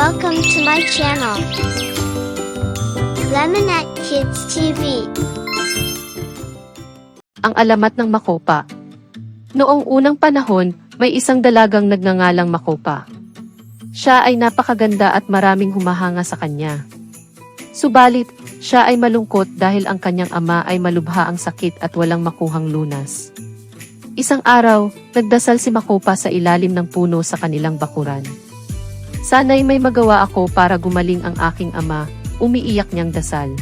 Welcome to my channel, Lemonette Kids TV. Ang alamat ng Makopa. Noong unang panahon, may isang dalagang nagngangalang Makopa. Siya ay napakaganda at maraming humahanga sa kanya. Subalit, siya ay malungkot dahil ang kanyang ama ay malubha ang sakit at walang makuhang lunas. Isang araw, nagdasal si Makopa sa ilalim ng puno sa kanilang bakuran. Sana'y may magawa ako para gumaling ang aking ama, umiiyak niyang dasal.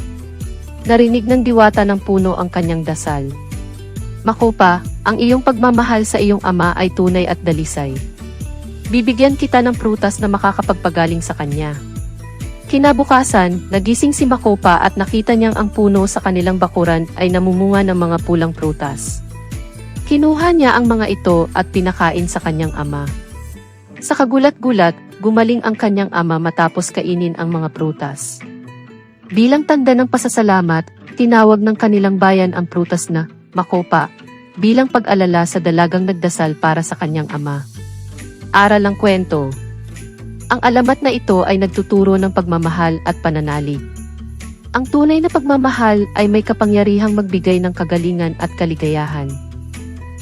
Narinig ng diwata ng puno ang kanyang dasal. Makopa, ang iyong pagmamahal sa iyong ama ay tunay at dalisay. Bibigyan kita ng prutas na makakapagpagaling sa kanya. Kinabukasan, nagising si Makopa at nakita niyang ang puno sa kanilang bakuran ay namumunga ng mga pulang prutas. Kinuha niya ang mga ito at pinakain sa kanyang ama. Sa kagulat-gulat, gumaling ang kanyang ama matapos kainin ang mga prutas. Bilang tanda ng pasasalamat, tinawag ng kanilang bayan ang prutas na Makopa, bilang pag-alala sa dalagang nagdasal para sa kanyang ama. Aral ng kwento. Ang alamat na ito ay nagtuturo ng pagmamahal at pananalig. Ang tunay na pagmamahal ay may kapangyarihang magbigay ng kagalingan at kaligayahan.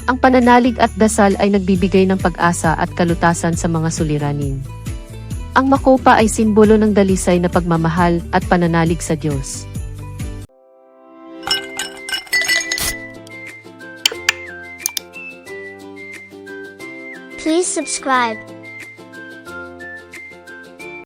Ang pananalig at dasal ay nagbibigay ng pag-asa at kalutasan sa mga suliranin. Ang Makopa ay simbolo ng dalisay na pagmamahal at pananalig sa Diyos. Please subscribe.